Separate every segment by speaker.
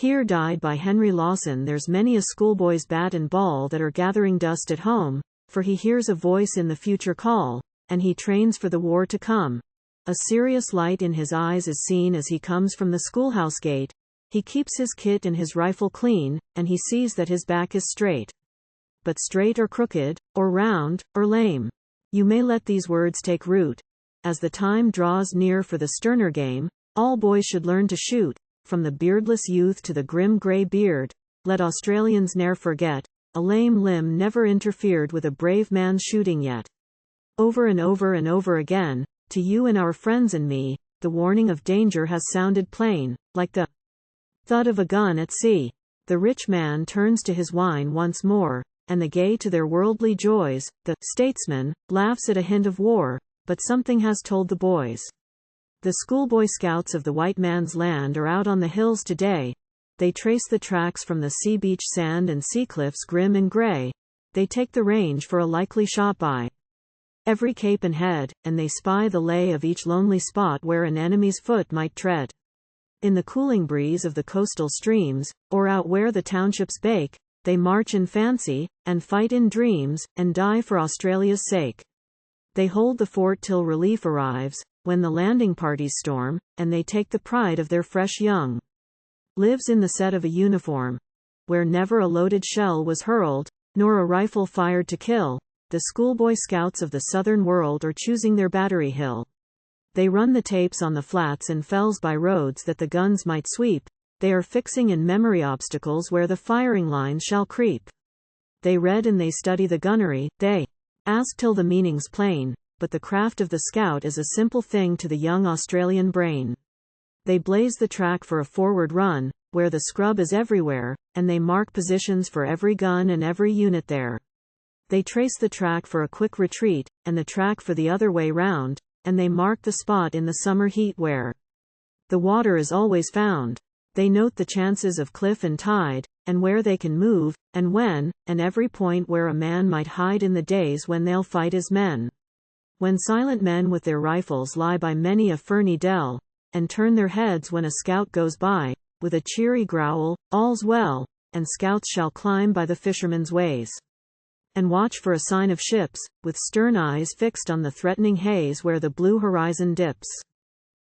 Speaker 1: Here Died by Henry Lawson. There's many a schoolboy's bat and ball that are gathering dust at home, for he hears a voice in the future call, and he trains for the war to come. A serious light in his eyes is seen as he comes from the schoolhouse gate. He keeps his kit and his rifle clean, and he sees that his back is straight. But straight or crooked, or round, or lame, you may let these words take root. As the time draws near for the sterner game, all boys should learn to shoot. From the beardless youth to the grim grey beard, let Australians ne'er forget, a lame limb never interfered with a brave man's shooting yet. Over and over and over again, to you and our friends and me, the warning of danger has sounded plain, like the thud of a gun at sea. The rich man turns to his wine once more, and the gay to their worldly joys. The statesman laughs at a hint of war, but something has told the boys. The schoolboy scouts of the white man's land are out on the hills today. They trace the tracks from the sea beach sand and sea cliffs grim and grey. They take the range for a likely shot by every cape and head, and they spy the lay of each lonely spot where an enemy's foot might tread. In the cooling breeze of the coastal streams, or out where the townships bake, they march in fancy, and fight in dreams, and die for Australia's sake. They hold the fort till relief arrives, when the landing parties storm, and they take the pride of their fresh young lives in the set of a uniform, where never a loaded shell was hurled, nor a rifle fired to kill. The schoolboy scouts of the southern world are choosing their battery hill. They run the tapes on the flats and fells by roads that the guns might sweep. They are fixing in memory obstacles where the firing lines shall creep. They read and they study the gunnery, they ask till the meaning's plain, but the craft of the scout is a simple thing to the young Australian brain. They blaze the track for a forward run, where the scrub is everywhere, and they mark positions for every gun and every unit there. They trace the track for a quick retreat, and the track for the other way round, and they mark the spot in the summer heat where the water is always found. They note the chances of cliff and tide, and where they can move, and when, and every point where a man might hide in the days when they'll fight as men. When silent men with their rifles lie by many a ferny dell, and turn their heads when a scout goes by, with a cheery growl, all's well, and scouts shall climb by the fisherman's ways, and watch for a sign of ships, with stern eyes fixed on the threatening haze where the blue horizon dips.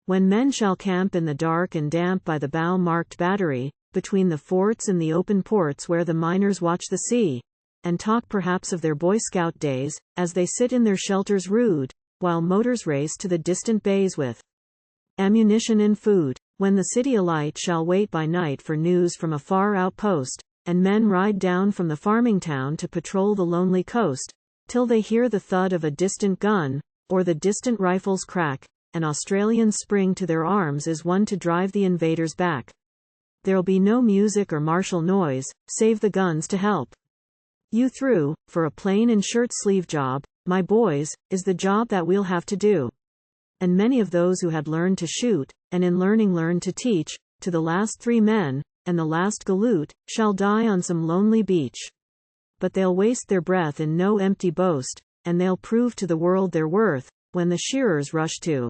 Speaker 1: When men shall camp in the dark and damp by the bow-marked battery, between the forts and the open ports where the miners watch the sea, and talk perhaps of their Boy Scout days, as they sit in their shelters rude, while motors race to the distant bays with ammunition and food. When the city alight shall wait by night for news from a far outpost, and men ride down from the farming town to patrol the lonely coast, till they hear the thud of a distant gun, or the distant rifle's crack, and Australians spring to their arms as one to drive the invaders back. There'll be no music or martial noise, save the guns to help you through, for a plain and shirt-sleeve job, my boys, is the job that we'll have to do. And many of those who had learned to shoot, and in learning learned to teach, to the last 3 men, and the last galoot, shall die on some lonely beach. But they'll waste their breath in no empty boast, and they'll prove to the world their worth, when the shearers rush to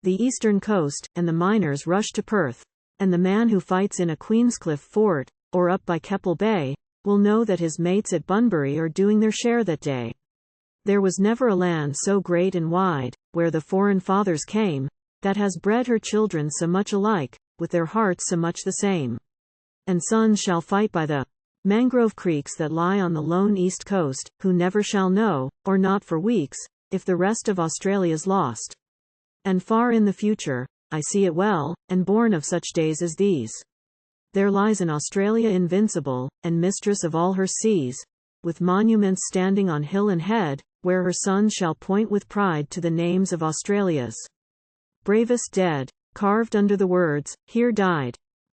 Speaker 1: the eastern coast, and the miners rush to Perth. And the man who fights in a Queenscliff fort, or up by Keppel Bay, will know that his mates at Bunbury are doing their share that day. There was never a land so great and wide, where the foreign fathers came, that has bred her children so much alike, with their hearts so much the same. And sons shall fight by the mangrove creeks that lie on the lone east coast, who never shall know, or not for weeks, if the rest of Australia's lost. And far in the future, I see it well, and born of such days as these, there lies an Australia invincible, and mistress of all her seas, with monuments standing on hill and head, where her sons shall point with pride to the names of Australia's bravest dead, carved under the words, "Here died